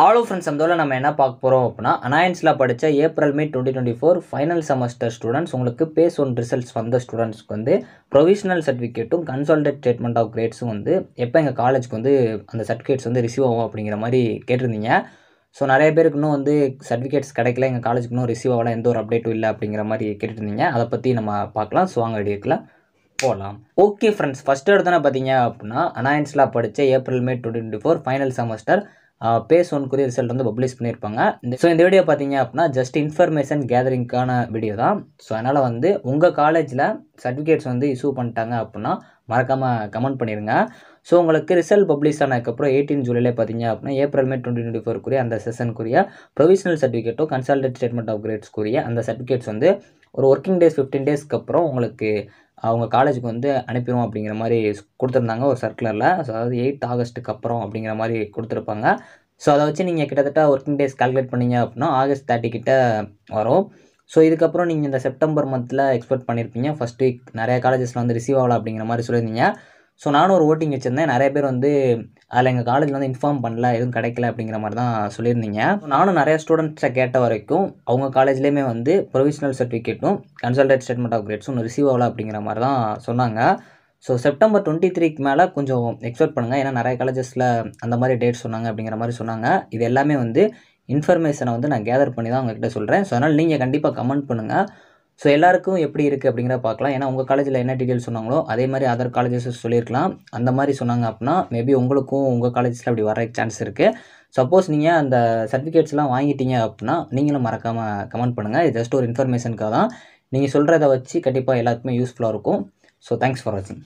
ஆலோ friends நம்மள நம்ம என்ன பார்க்க போகிறோம் அப்படின்னா அனாயன்ஸில் படித்த April May 2024 final semester students உங்களுக்கு பேஸ் ஒன் ரிசல்ட்ஸ் வந்த ஸ்டூடெண்ட்ஸ்க்கு வந்து ப்ரொவிஷனல் சர்டிஃபிகேட்டும் கன்சாலிடேட் ஸ்டேட்மெண்ட் ஆஃப் கிரேட்ஸும் வந்து எப்போ எங்கள் காலேஜுக்கு வந்து அந்த சர்டிஃபிகேட்ஸ் வந்து ரிசீவ் ஆகும் அப்படிங்கிற மாதிரி கேட்டிருந்தீங்க. ஸோ நிறைய பேருக்கு இன்னும் வந்து சர்டிஃபிகேட்ஸ் கிடைக்கல, எங்கள் காலேஜுக்கு இன்னும் ரிசீவ் ஆகலாம், எந்த ஒரு அப்டேட்டும் இல்லை அப்படிங்கிற மாதிரி கேட்டுருந்தீங்க. அதை பற்றி நம்ம பார்க்கலாம். ஸோ வாங்க வீடியோக்குள்ள போகலாம். ஓகே ஃப்ரெண்ட்ஸ், ஃபஸ்ட் எடுத்தோன்னே பார்த்தீங்க அப்படின்னா அனாயன்ஸில் படித்த April May 2024 final semester phase ஒன்க்குரிய ரிசல்ட் வந்து பப்ளிஷ் பண்ணியிருப்பாங்க. இந்த வீடியோ பார்த்தீங்க அப்படின்னா ஜஸ்ட் இன்ஃபர்மேஷன் கேதரிங்கான வீடியோ தான். ஸோ அதனால் வந்து உங்கள் காலேஜில் சர்டிஃபிகேட்ஸ் வந்து இஷ்யூ பண்ணிட்டாங்க அப்படின்னா மறக்காமல் கமெண்ட் பண்ணிடுங்க. ஸோ உங்களுக்கு ரிசல்ட் பப்ளிஷ் ஆனதுக்கப்புறம் 18 ஜூலையில் பார்த்தீங்க அப்படின்னா ஏப்ரல் மே 2024 அந்த செஷனுக்குரிய ப்ரொவிஷனல் சர்டிஃபிகேட்டோ கன்சாலிடேட் ஸ்டேட்மெண்ட் ஆஃப் கிரேட்ஸ்க்குரிய அந்த சர்டிஃபிகேட்ஸ் வந்து ஒரு ஒர்க்கிங் டேஸ் 15 டேஸ்க்கு அப்புறம் உங்களுக்கு அவங்க காலேஜுக்கு வந்து அனுப்பிடும் அப்படிங்கிற மாதிரி கொடுத்துருந்தாங்க ஒரு சர்க்குலரில். ஸோ அதாவது 8 ஆகஸ்ட்டுக்கு அப்புறம் அப்படிங்கிற மாதிரி கொடுத்துருப்பாங்க. ஸோ அதை வச்சு நீங்கள் கிட்டத்தட்ட ஒர்க்கிங் டேஸ் கால்குலேட் பண்ணிங்க அப்படின்னா ஆகஸ்ட் 30 கிட்ட வரும். ஸோ இதுக்கப்புறம் நீங்கள் இந்த செப்டம்பர் மந்தில் எக்ஸ்பெக்ட் பண்ணியிருப்பீங்க ஃபஸ்ட் வீக் நிறைய காலேஜஸில் வந்து ரிசீவ் ஆகலாம் அப்படிங்கிற மாதிரி சொல்லியிருந்தீங்க. ஸோ நானும் ஒரு ஓட்டிங் வச்சுருந்தேன். நிறைய பேர் வந்து அதில் எங்கள் காலேஜில் வந்து இன்ஃபார்ம் பண்ணல, எதுவும் கிடைக்கல அப்படிங்கிற மாதிரி தான் சொல்லியிருந்தீங்க. நானும் நிறைய ஸ்டூடெண்ட்ஸை கேட்ட வரைக்கும் அவங்க காலேஜ்லேயுமே வந்து ப்ரொவிஷனல் சர்டிஃபிகேட்டும் கன்சாலிடேட் ஸ்டேட்மெண்ட் ஆஃப் கிரேட்ஸும் ரிசீவ் ஆகலாம் அப்படிங்கிற மாதிரி தான் சொன்னாங்க. ஸோ செப்டம்பர் 23க்கு மேலே கொஞ்சம் எக்ஸ்பெக்ட் பண்ணுங்கள், ஏன்னா நிறைய காலேஜஸில் அந்த மாதிரி டேட் சொன்னாங்க அப்படிங்கிற மாதிரி சொன்னாங்க. இது எல்லாமே வந்து இன்ஃபர்மேஷனை வந்து நான் கேதர் பண்ணி தான் உங்ககிட்ட சொல்கிறேன். ஸோ அதனால் நீங்கள் கண்டிப்பாக கமெண்ட் பண்ணுங்கள். ஸோ எல்லாருக்கும் எப்படி இருக்குது அப்படிங்கிறத பார்க்கலாம். ஏன்னா உங்கள் காலேஜில் என்ன டீட்டெயில்ஸ் சொன்னாங்களோ அதே மாதிரி அதர் காலேஜஸ் சொல்லியிருக்கலாம். அந்த மாதிரி சொன்னாங்க அப்படின்னா மேபி உங்களுக்கும் உங்கள் காலேஜஸில் அப்படி வர சான்ஸ் இருக்குது. சப்போஸ் நீங்கள் அந்த சர்டிஃபிகேட்ஸ்லாம் வாங்கிட்டீங்க அப்படின்னா நீங்களும் மறக்காமல் கமெண்ட் பண்ணுங்கள். இது ஜஸ்ட் ஒரு இன்ஃபர்மேஷனுக்காக தான். நீங்கள் சொல்கிறத வச்சு கண்டிப்பாக எல்லாத்துக்குமே யூஸ்ஃபுல்லாக இருக்கும். ஸோ தேங்க்ஸ் ஃபார் வாட்சிங்.